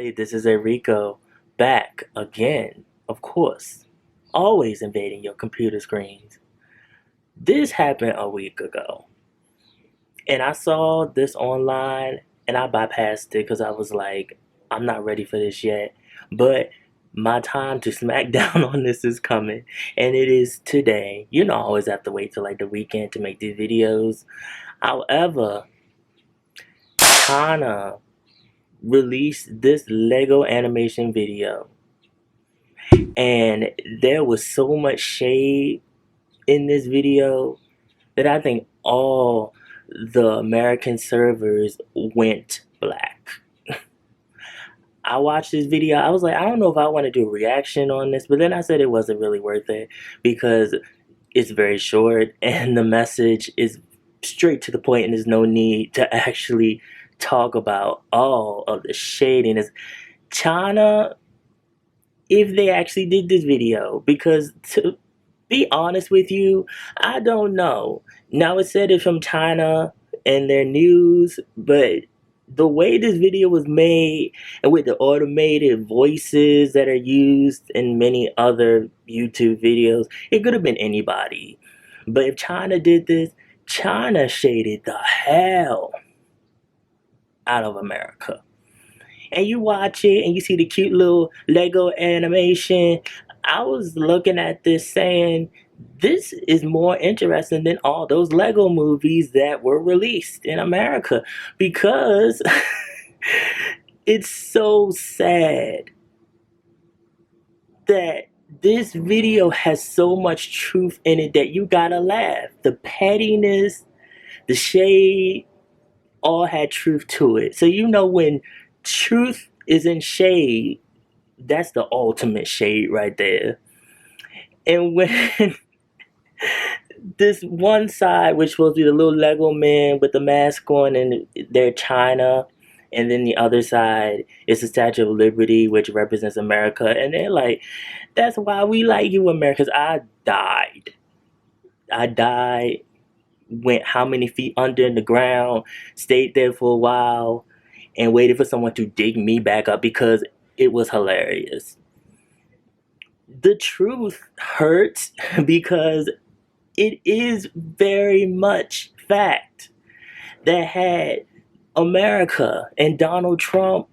Hey, this is Erico, back again, of course, always invading your computer screens. This happened a week ago, and I saw this online and I bypassed it because I was like, I'm not ready for this yet. But my time to smack down on this is coming, and it is today. You know, I always have to wait till like the weekend to make these videos. However, China released this Lego animation video, and there was so much shade in this video that I think all the American servers went black. I watched this video. I was like, I don't know if I want to do a reaction on this, but then I said it wasn't really worth it because it's very short and the message is straight to the point, and there's no need to actually talk about all of the shadiness. China, if they actually did this video, because to be honest with you, I don't know. Now it said it from China and their news, but the way this video was made and with the automated voices that are used in many other YouTube videos, it could have been anybody. But if China did this, China shaded the hell out of America. And you watch it and you see the cute little Lego animation. I was looking at this saying, this is more interesting than all those Lego movies that were released in America, because it's so sad that this video has so much truth in it that you gotta laugh. The pettiness, the shade, all had truth to it. So you know when truth is in shade, that's the ultimate shade right there. And when this one side, which supposed to be the little Lego man with the mask on, and they're China, and then the other side is the Statue of Liberty, which represents America, and they're like, that's why we like you, Americans. I died, went how many feet under in the ground, stayed there for a while, and waited for someone to dig me back up because it was hilarious. The truth hurts because it is very much fact that had America and Donald Trump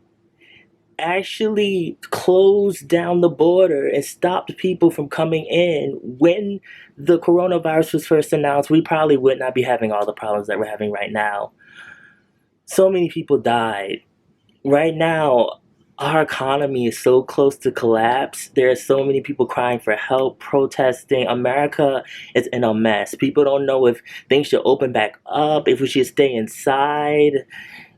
actually closed down the border and stopped people from coming in when the coronavirus was first announced, we probably would not be having all the problems that we're having right now. So many people died. Right now, our economy is so close to collapse. There are so many people crying for help, protesting. America is in a mess. People don't know if things should open back up, if we should stay inside.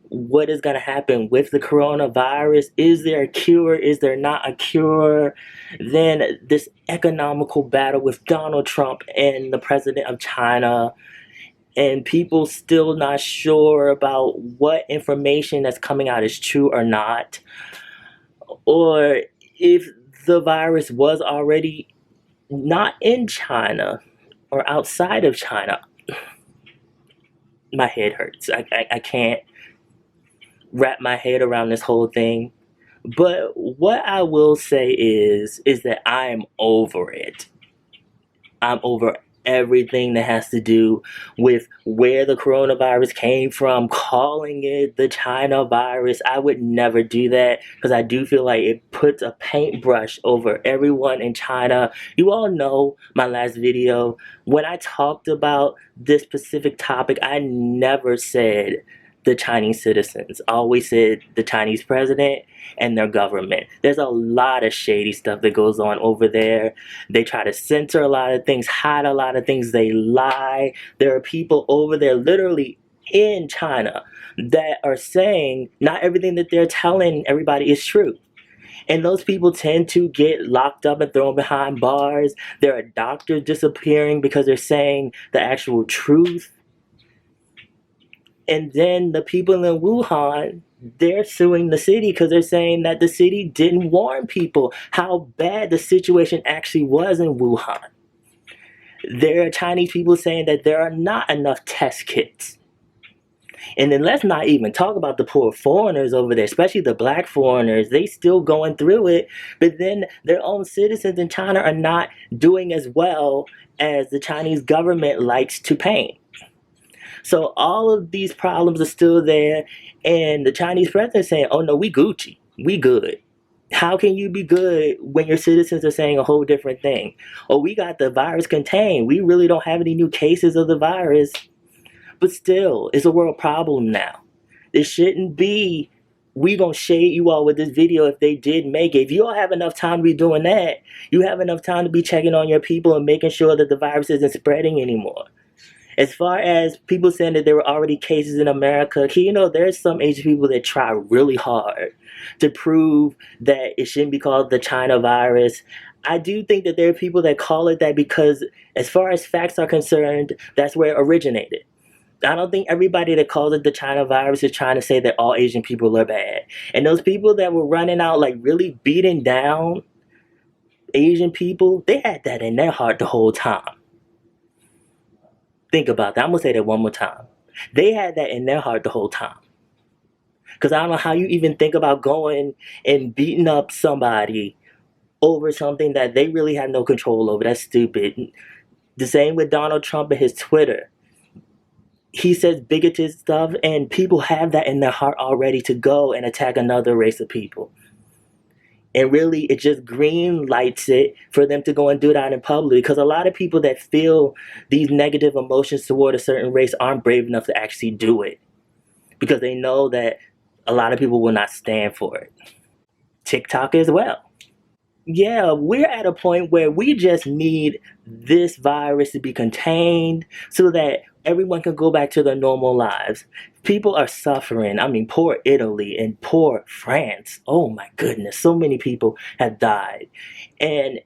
What is going to happen with the coronavirus? Is there a cure? Is there not a cure? Then this economical battle with Donald Trump and the president of China, and people still not sure about what information that's coming out is true or not, or if the virus was already not in China or outside of China. My head hurts. I can't wrap my head around this whole thing. But what I will say is that I am over it. I'm over everything that has to do with where the coronavirus came from, calling it the China virus. I would never do that because I do feel like it puts a paintbrush over everyone in China. You all know my last video. When I talked about this specific topic, I never said the Chinese citizens. I always said the Chinese president and their government. There's a lot of shady stuff that goes on over there. They try to censor a lot of things, hide a lot of things, they lie. There are people over there literally in China that are saying not everything that they're telling everybody is true. And those people tend to get locked up and thrown behind bars. There are doctors disappearing because they're saying the actual truth. And then the people in Wuhan, they're suing the city because they're saying that the city didn't warn people how bad the situation actually was in Wuhan. There are Chinese people saying that there are not enough test kits. And then let's not even talk about the poor foreigners over there, especially the black foreigners. They still going through it, but then their own citizens in China are not doing as well as the Chinese government likes to paint. So all of these problems are still there, and the Chinese president is saying, "Oh no, we Gucci, we good." How can you be good when your citizens are saying a whole different thing? Oh, we got the virus contained. We really don't have any new cases of the virus. But still, it's a world problem now. It shouldn't be, we gonna shade you all with this video if they did make it. If you all have enough time to be doing that, you have enough time to be checking on your people and making sure that the virus isn't spreading anymore. As far as people saying that there were already cases in America, there's some Asian people that try really hard to prove that it shouldn't be called the China virus. I do think that there are people that call it that because, as far as facts are concerned, that's where it originated. I don't think everybody that calls it the China virus is trying to say that all Asian people are bad. And those people that were running out, like really beating down Asian people, they had that in their heart the whole time. Think about that. I'm going to say that one more time. They had that in their heart the whole time. Because I don't know how you even think about going and beating up somebody over something that they really have no control over. That's stupid. The same with Donald Trump and his Twitter. He says bigoted stuff, and people have that in their heart already to go and attack another race of people. And really, it just green lights it for them to go and do that in public. Because a lot of people that feel these negative emotions toward a certain race aren't brave enough to actually do it. Because they know that a lot of people will not stand for it. TikTok as well. Yeah, we're at a point where we just need this virus to be contained so that everyone can go back to their normal lives. People are suffering. I mean, poor Italy and poor France. Oh my goodness, so many people have died. And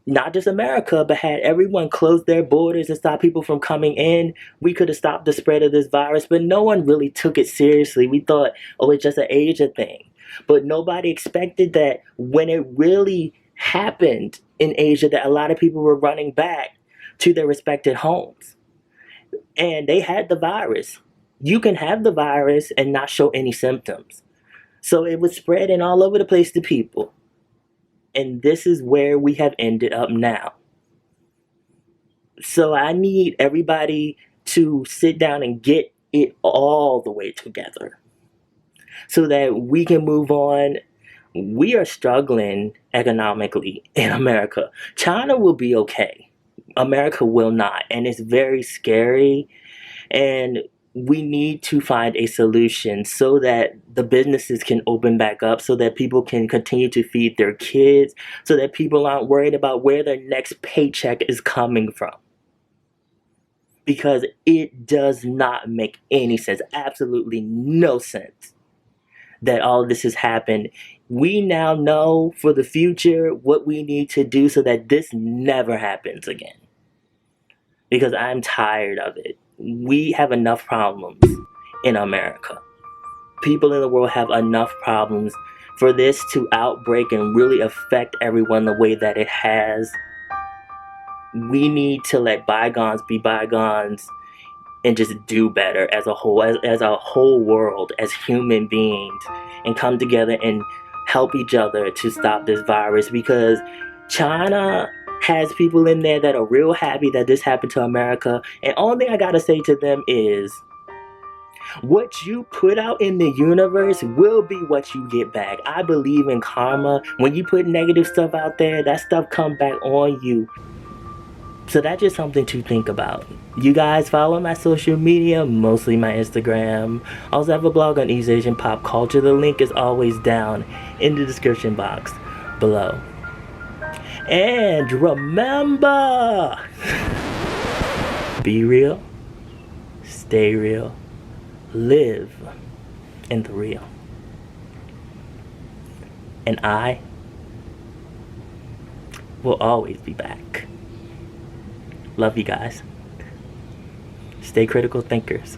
not just America, but had everyone close their borders and stop people from coming in, we could have stopped the spread of this virus, but no one really took it seriously. We thought, oh, it's just an Asia thing. But nobody expected that when it really happened in Asia, that a lot of people were running back to their respected homes. And they had the virus. You can have the virus and not show any symptoms. So it was spreading all over the place to people. And this is where we have ended up now. So I need everybody to sit down and get it all the way together so that we can move on. We are struggling economically in America. China will be okay. America will not. And it's very scary. And we need to find a solution so that the businesses can open back up, so that people can continue to feed their kids, so that people aren't worried about where their next paycheck is coming from. Because it does not make any sense, absolutely no sense, that all of this has happened. We now know for the future what we need to do so that this never happens again. Because I'm tired of it. We have enough problems in America. People in the world have enough problems for this to outbreak and really affect everyone the way that it has. We need to let bygones be bygones and just do better as a whole, as a whole world, as human beings, and come together and help each other to stop this virus. Because China has people in there that are real happy that this happened to America. And only thing I gotta say to them is, what you put out in the universe will be what you get back. I believe in karma. When you put negative stuff out there, that stuff comes back on you. So that's just something to think about. You guys follow my social media, mostly my Instagram. I also have a blog on East Asian pop culture. The link is always down in the description box below. And remember, be real, stay real, live in the real. And I will always be back. Love you guys. Stay critical thinkers.